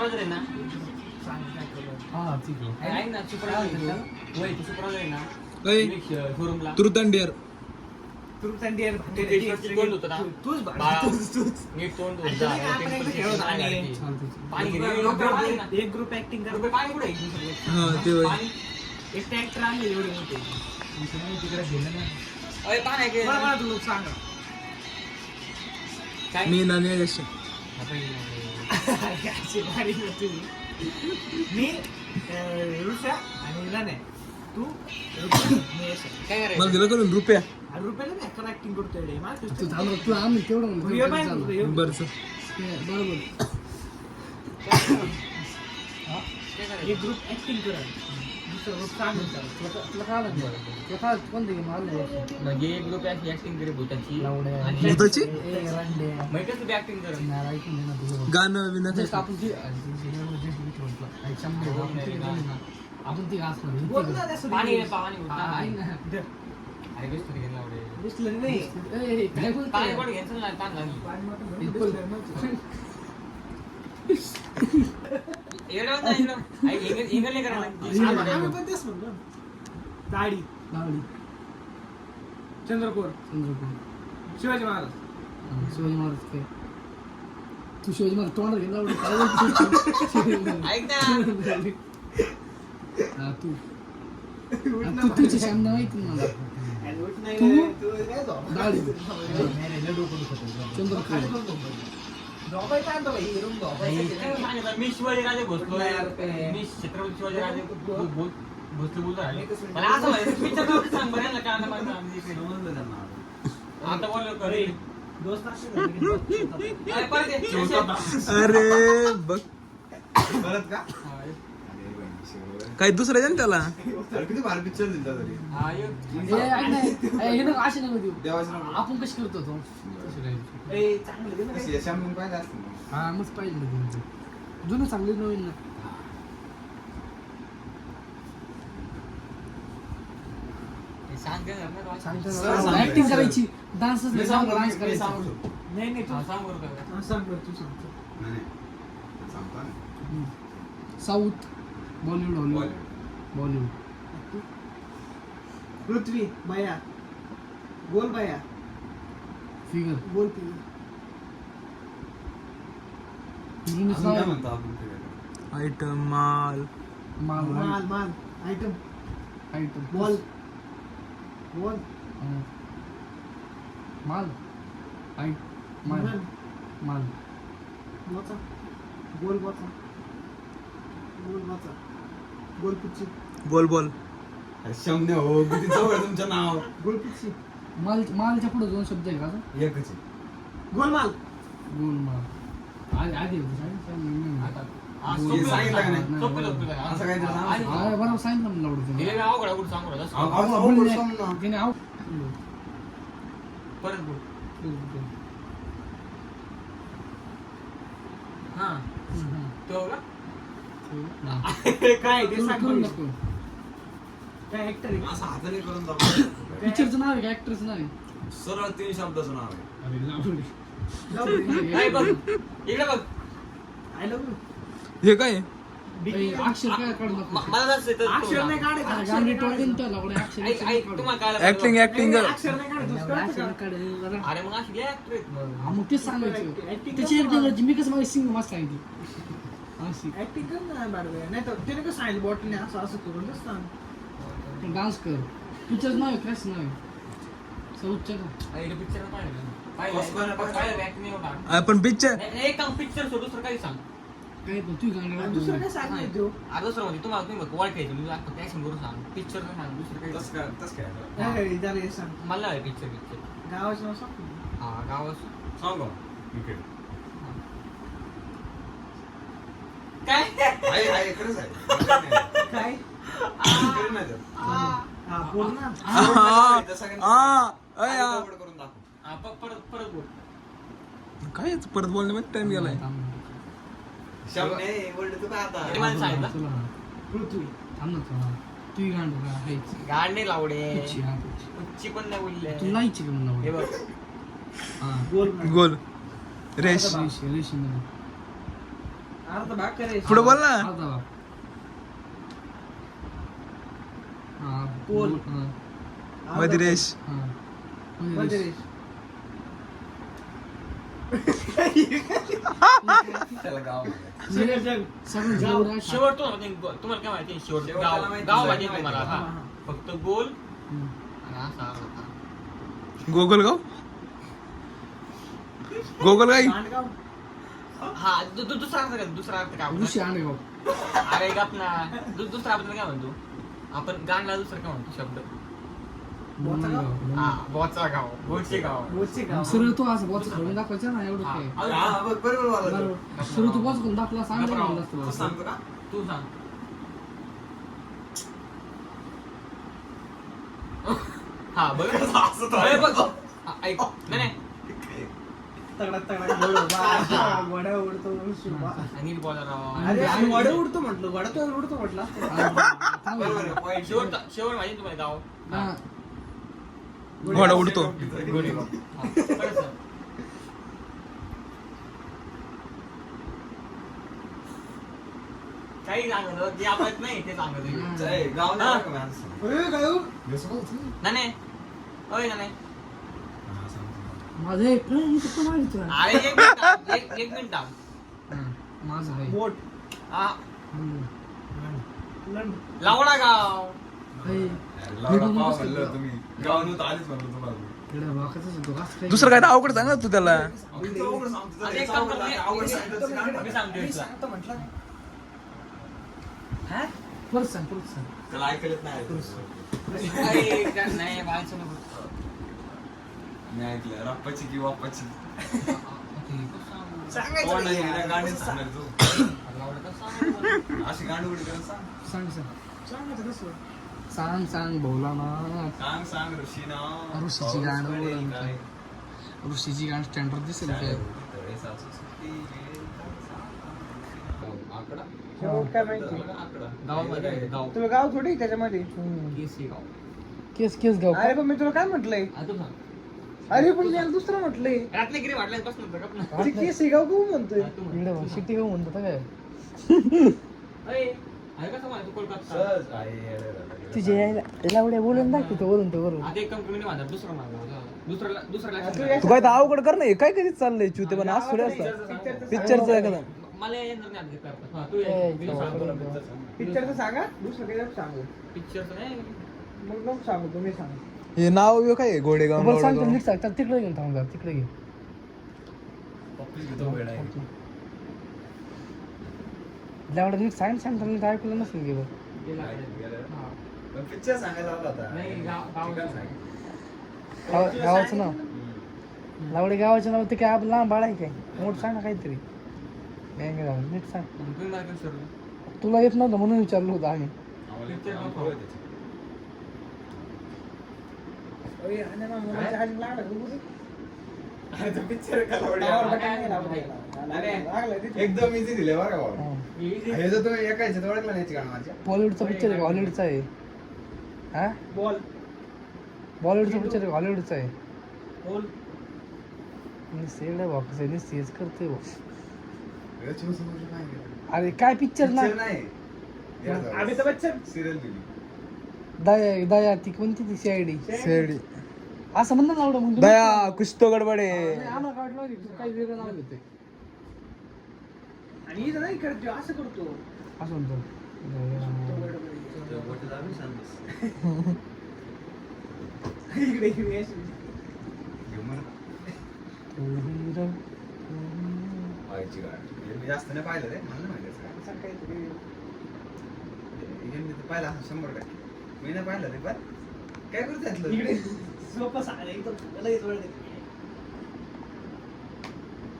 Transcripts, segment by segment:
Supervisor आहे ना हा ठीक आहे. आहे ना सुपरवायझर वय तू सुपरवायझर आहे ना शोरूमला तुरुतंडियर तोंड होतं ना बाळा, नीट तोंड होतं जा. पाणी घे. एक ग्रुप ऍक्टिंग कर. रुपये पाणी कुठे आहे? हा ते होय. पाणी एक ट्रॅक्टर आणले एवढे मोठे तिकडे गेलं ना. अरे पाणी आहे की? मला तू लोक सांगा काय मी नानी कशी अशी भारी होती. मी ऋषा आणि नाने तू मी यश. काय मला करायचं दिलं करून रुपया आणि रुपयाला नाही अकरा ऍक्टिंग करतोय रे. मला तू आम्ही तेवढं व्हिडिओ पाहिजे बरं सर. बरोबर काय करायचं एक ग्रुप ऍक्टिंग करा दुसरा ग्रुप सांगून करा. तुला काय लागलं तुला काय कोणते गेम आले म्हणजे एक लोक ऍक्टिंग करे भूताची लावड्या भूताची? माहिती आहे तू ऍक्टिंग कर ऐकून दे ना तुझं गाणं विना जस्ट आपण ती आपण ती घास बोल ना त्या पाणी आहे, सुधी. पाणी होतं. दे. अरे बेस्ट तरी घ्यायला आवडेल. दिसलं नाही काय पाणी बोलतोय पण घ्यायचं ना ताण लागली. पाणी मोठं हे दिसलं बोल. नाही. एवढं नाही एवढं. आई, इंगल नाही करायला. आम्ही पण तेच म्हणलो. दाढी लावली चंद्रपूर चंद्रपूर शिवाजी महाराज शिवाजी महाराज काय तू शिवाजी महाराज तोंडात घेऊन लावली काय बोलतो ऐक ना. हा तू तू तुझी सामना माहिती ना मला तू? दाढी चंद्रपूर मी शिवाजी राजे भोसलोय. मी छत्रपती शिवाजी राजे भोसले बोलतो राहिले. मला असं व्हायचं, picture बघून सांग बरं यांना काय माहिती आम्ही इकडे. आता बोललो करे. दोस्त असते ना, लगेच दोस्त होतात. अरे परत ये. अरे बघ परत का हा, ये. काही दुसरं आहे ना त्याला अरे किती भारी पिक्चर दिलता तरी हा, ये. हे ना असे नको देऊ देवाचं नाव आपण कशी करतो तो ए, चांगलं दे ना कशी रे. यशा म्हणून पाहिजे असतं ना. हा मस्त पाहिजे ना जुनं चांगली नवीन ना हे सांग काय करणार तू? सांग. ऍक्टिंग करायची डान्सच मी सांगू डान्स मी करायचा सांगू शकतो. नाही नाही हा, तू सांग बरं काय. हा, सांग बरं, तू सांगतो नाही, नाही. सांगतो ना. South Bollywood Hollywood Bollywood. Bollywood पृथ्वी बाया बोल बाया फिगर बोल ती हिरोईन अजून काय म्हणतो आपण ते? आयटम माल माल माल माल आयटम आयटम बॉल बोल माल आय माल म्हण. माल बोचा बोल बोचा बोल बोचा बोल पुच्ची बोल बोल अरे शमने हो किती जवळ आहे तुमचं नाव बोल पुच्ची माल मालच्या पुढे दोन शब्द आहे का असं? एकच आहे. गोलमाल गोल माल आधी होतं सांगितलं आता हा, हे सोपं सांगितलं का नाही? सोपं सोपं आहे. असं काहीतरी सांग. आणि- बरोबर सांगितलं मला आवडतं हे लय अवघड अवघड सांगू राहिला. अहो, अहो, अहो, बोल, सांग ना. त्याने आव परत बोल. हा तो का काय ते सांग करू बरं. नको काय ऍक्टर आहे असं हाताने करून दाखव. पिक्चरचं नाव आहे का ऍक्टरचं नाव आहे सरळ 3 शब्दाचं नाव आहे. अरे लावली जाऊ दे. काय बघ इकडे बघ. आय लव्ह यू हे काय अक्षर काय काढू नको मला जास्त येतं तो अक्षर नाही ना. काढायचं अरे अक्षर गांधी नाही टोळीन काढायचं. त्याला पण अक्षर ऐक ऐक तुम्हाला काय ऍक्टिंग ऍक्टिंग नाही, अक्षर नाही काढायचं तुझं कळतं अक्षर का? काढेल जरा. अरे मग अशी ऍक्टर आहेत मग. हा, मग तेच सांगायचं Acting त्याची कर एक ना. दिवस मी कसं माझी सिंग मस्त सांगितली अशी ऍक्टिंग कर ना बाडवे नाही तर त्याने कसं सांगितलं बॉटलने असं असं करून तसं सांग. डान्स कर पिक्चर नाव आहे क्रॅश नाव आहे साऊथच्या का अरे पिक्चर पाहिलं कसं काय पाहिलं पाहिलं ऍक्टिंग नाही होणार. आपण पिक्चर नाही, एक काम पिक्चर सोड दुसरं काही सांग. काय पण तू आणि गाणं दुसरं काय सांगितलं तू आता दुसरं म्हणजे तुम्हाला तुम्ही बघ ओळखायचं मी आता ऍक्शन करून सांग पिक्चर सांग दुसरं काही तसं काय तसं काय ए, जरा हे सांग मला आहे पिक्चर गावाचं नाव सांग हा गावात सांगू इकडे काय आहे आहे इकडेच आहे काय इकडे नाही तर. हा बोल ना तसं काय नाही. हा अय, आणि हा. जवळ करून दाखव. हा, परत परत बोल. काय परत बोलण्यामध्ये टाइम गेलाय शमने बोलले तू काय आता किती मला सांगितलं तुला पृथ्वी थांब ना तुला तू गाणं का आहेच गाड नाही लावडे पुच्छी हा पुच्छी उच्ची पण नाही बोलले तू नाहीची का म्हणलं हे बघ हा बोल गोल रेश रेशी मध्ये अर्धा भाग करायचं. पुढे बोल ना. अर्धा भाग. हा, पोल. हा, मदिरेश. हा. मध्यरेष. त्याला गाव जग जग. सगळं गाव- जेवढं शेवट तुम्हाला काय माहिती शेवट शेवट गाव त्याला माहिती गाव नाही. माहिती आहे तुम्हाला हा, हा. हा. फक्त गोल हम्म. आणि असा होता. गोगलगाव. गोगलगाई. दांडगाव. हा दुसरा अर्थ काय दुसरा अर्थ काय ऋषी म्हणतो? आंडेगाव. अरे गप ना दुसरा आपण काय म्हणतो आपण गाणला दुसरं काय म्हणतो शब्द बोचगाव. हा बोचा गाव बोचे गाव बोचे गाव. सरळ तो असं बोच करून दाखवायचं ना एवढं काय. हा बघ बरोबर बोलला तू. बरोबर. सरळ तू बोच करून दाखवला सांग गप्पा. ना तू जास्त. सांगतो का तू सांग हा बघ असं तर अरे बघ हा, ऐक नाही नाही तगडा तगडा घोडा. घोडा उडतो शुभा. आणि बोला राव अरे आम्ही घोडा उडतो म्हटलं. घोडा तो उडतो म्हटलं. बरोबर आहे, point. शेवट शेवट माहिती तुम्हाला गाव हा. घोडा उडतो. गोरेगाव हा, खरंच आहे. काही सांगत जे आपल्यात नाही ते सांगत आहे. चल, गाव नाही बरं का माझं. ए, काय हो? नाही नाही होय ना नाही माझं एक प्लॅन फक्त माहिती आहे. अरे एक मिनिट थांब, एक मिनिट थांब. हा, माझं आहे. बोट. हा, हम्म. लंड. लावडा गाव आहे. लावडा पाव म्हणलं तुम्ही. गाव नव्हतं आधीच म्हणलं तुम्हाला. इकडे वाकाचंच होतं, असं काही. दुसरं काय तर अवघड सांग ना तू त्याला. किती अवघड सांगतो अरे तर, एक काम कर, याचं अवघड सांगितलं तर काय? मी सांगतो मी तुला. सांगतो म्हटलं. हा? परत सांग, परत सांग. त्याला ऐकलंच नाही अरे, काय नाही बाळाचं नको. मी ऐकलं रप्पाची की वाप्पाची सांगायचं कोण नाही नाही यार. गाणीच सांगणार तू लावडा तर सांग. अशी गाणी उडी करून सांग सांग सांग. सांगायचं कसं? सांग सांग बोला ना. सांग सांग ऋषीना ऋषीची गाणं बोलून काय. ऋषीची गाणं स्टँडर्ड दिसेल काय. आकडा शेवट काय माहिती? आकडा गावामध्ये आहे, गाव तुला गाव थोडी त्याच्यामध्ये. केसी गाव केस केस गाव अरे पण मी तुला काय म्हटलंय? हा, तू सांग. अरे पण मी याला दुसरं म्हटलंय. रत्नागिरी वाटल्यापासून होतं का पण? ते केस गाव कोण म्हणतोय? हा, तू म्हण. इकडे शिट्टी गाव म्हणतात काय. अरे, आहे कसं माहिती कोलकाता सहज आहे तुझे याला एवढ्या बोलून दाखवतो वरून ते वरून. आता एक कंपनी माझा दुसरा मारला दुसरा तू लक्षात तू काय तर अवघड कर नाही काय करीत चाललंय चुते पण आज थोडे असतात पिक्चरचं पिक्चरचं एकदम. मला येणार नाही आता करता. हा, तू ये. ए, मी चला, सांगतो. चला. पिक्चरचं सांगा. दुसरं काही नको सांगू. पिक्चरचं नाही मग नको सांगू, तुम्ही सांगा. हे नाव बिव काय आहे? घोडेगाव बरं सांगतो नावडेगाव. नीट सांग. चल तिकडे घेऊन थांब जा, तिकडे घे. जेवढं नीट सांग सांग तर नीट ऐकलं नसेल की बघ. पिक्चर सांगायला लावला होता नाही, गाव ठिकाण सांग. गावाचं नाव लावडे गावाचं नाव ते काय आपलं लांब बाळ आहे काय मोठ सांग ना काहीतरी. नाही गाव नीट सांग. तुम्ही मला काय विचारलं? तुला येत नव्हतं म्हणून विचारलं होतं आम्ही. आम्हाला पिक्चर नाव नको. कळलं त्याचं. अरे, आणि मग मुलाच्या हात लागला का बघू? अरे तो पिक्चर का लावडा? लावला का नाही लावला? अरे, लागला तिथे. एकदम इझी दिले बरं का भाऊ. हा. हे जर तुम्ही एका ह्याच्यात ओळखलं नाही गाणं माझ्या बॉलिवूडचा पिक्चर आहे हॉलिवूडचा आहे. हा बॉल. बॉलिवूडचा पिक्चर आहे हॉलिवूडचा आहे. बॉल. निसते वापस आहे निसतेच करते भाऊ. याच्यावर समजलं नाही गेलं. अरे काय पिक्चर ना पिक्चर नाही अमिताभ बच्चन. सिरियल दिली दया दया ती कोणती ती सीआयडी शेडी. असं म्हणणं ना एवढं म्हणतो. दया कुछ तो गडबडे. नाही, आम्हाला काय वाटलं माहिती, काही वेगळं नाव घेतोय आणि इथं नाही करतो, असं करतो. असं म्हणतो. इकडे इकडे अशी. व्हायची गाडी हे मी जास्त नाही पाहिलं रे मला नाही माहिती असं काय. असं काहीतरी. हे मी तर पाहिलं असं 100%. मी नाही पाहिलं रे पण काय करू त्यातलं इकडे सोपं सांगा. इथं लगेच वळ देते.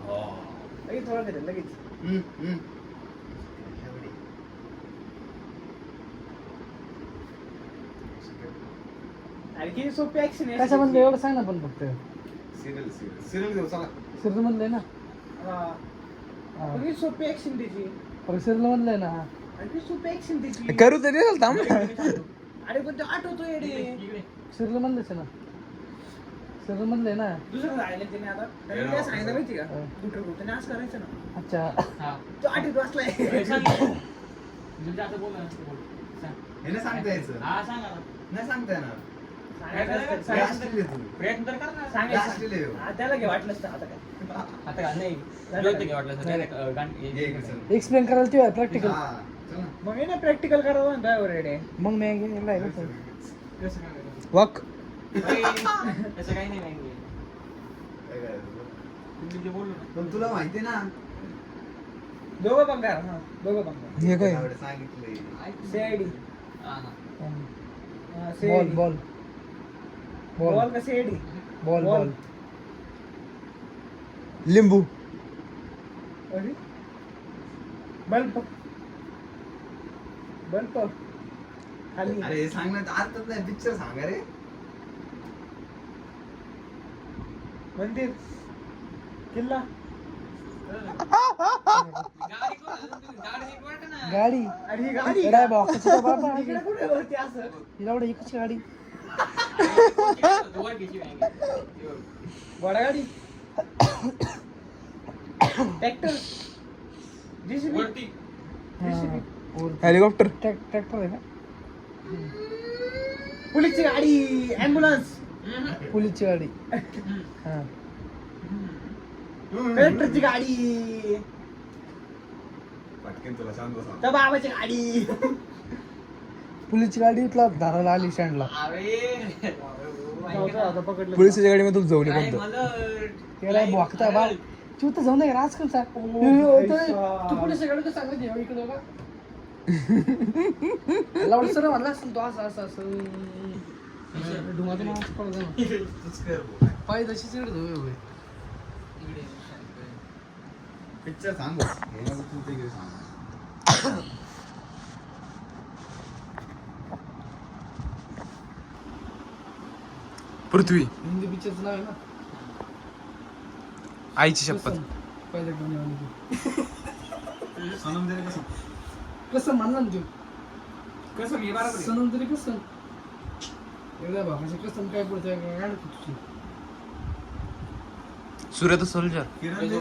हो. लगेच वळ देते, लगेच. एवढी. अरे किती सोपी ऍक्शन आहे. कशा म्हणलं एवढं सांग ना पण फक्त. सिरियल देऊ चला. सिरियल मधलंय ना. हा. हा. किती सोपी ऍक्शन त्याची. सिरियल मधलंय ना. आणि किती सोपी ऍक्शन त्याची. करू तरी थांब ना. अरे पण ते आठवतो येडे. इकडे सिरियल मधलंच आहे ना. सिरियल मधलंय ना. दुसरं राहिलं त्याने आता. त्याने काय सांगितलं माहिती का? हा. कुठं कुठं त्याने असं करायचं ना. अच्छा हा. तो आठवीत बसलाय. सांग. तुमच्या आता बोल ना. बोल. सांग. हे नाही सांगता यायचं हा सांग आता. नाही सांगता येणार सांगायचं हे असतं. असलेले तू प्रयत्न तर कर ना. हे सांगायचं. असलेले हो. हा, त्याला घे वाटलं असतं आता काय. आता का नाही जोडते घे वाटलं तर हे इकडे चल. एक्सप्लेन करायला ते प्रॅक्टिकल हा, चल ना. मग हे ना प्रॅक्टिकल करावं ना ड्रायव्हर रेडे. मग मी गेला आहे का तो? कसं करायचं? वाक तसं काही नाही नाही काय करायचं? तुम्ही जे बोललो ना पण तुला माहिती ना दोघं बंगार हा दोघं बंगार. हे काय एवढं सांगितलंय सीआयडी. हा हा ball CID. Ball ball ball का सीआयडी? Ball ball. बॉल लिंबू अरे बल्ब. बल्ब खाली. अरे हे सांगण्यात अर्थच नाही पिक्चर सांगा रे मंदिर. किल्ला. गाडी वाट ना गाडी अरे ही गाडी एवढा बॉक्सचा बाबा इकडे कुठे होती असं? हिला एवढं एकच गाडी वर घ्यायची बँक घोडागाडी. ट्रॅक्टर. JCB. वरती हेलिकॉप्टर ट्रॅक्टर आहे का पोलीसची गाडी. ऍम्ब्युलन्स. पोलीसची गाडी हा कलेक्टरची गाडी. पटकन तुला सांग बसा त्या बाबाची गाडी. पोलीसची गाडी इथला धाराला आली स्टँडला अरे आता पकडलं. पोलिसाच्या गाडीमध्ये तुला जाऊ काय नये मला त्याला बॉक्सचा बा तू तर जाऊ नये राजकालचा तू पोलीस गाडी तर सांगत ये इकडे बघा लावड सर म्हणला असं तो असं असं असं धुमातून आवाज पडत ना तूच कर भाऊ. पाय तशीच इकडे धुवे पिक्चर सांग भाऊ. हे नको तू ते घे सांग पृथ्वी हिंदी पिक्चरचं नाव आहे ना आईची शपथ कसम. पहिल्या टोमण्यावाली ती. सनम दे रे कसं कसं म्हणला ना तू कसं मी बरोबर आहे. सनम तरी कसं एकदा भागाची कसं काय पडतं गाडी तुझी सूर्य द सोल्जर किरण दे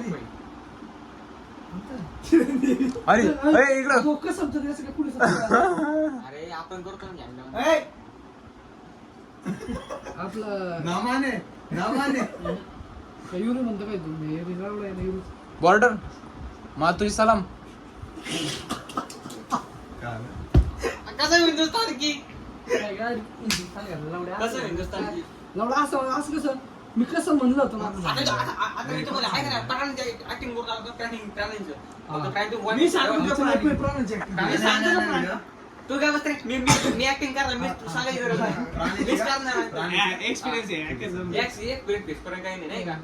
अरे अरे इकडं कसं तरी असं काय पुढे अरे आपण करतो ना घ्यायला. ए, आपलं नामाने युरो म्हणतो काय तू लावला आहे ना युरो बॉर्डर मातुरी सलाम काय कसं हिंदुस्तान की काय गाडी सांगायला लावड्या कसं हिंदुस्तान की लावडा असं असं कसं मी कसं म्हणलं होतं ना आता मी तुम्हाला आहे का प्राण्यांची ऍक्टिंग करतो आता प्राण्यांचं फक्त काय तू मी सांगतो तुला प्राणी. पण प्राण्याची acting. मी सांगतो ना प्राणी. तू काय बसते मी ऍक्टिंग करणार मी सांगायची गरज नाही मीच करणार एक्सपिरियन्स आहे ऐकायचं. एक पेपर काही नाही का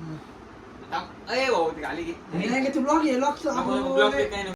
अरे भाऊ ती आली की नाही का ते ब्लॉग आहे ब्लॉग ब्लॉग काही नाही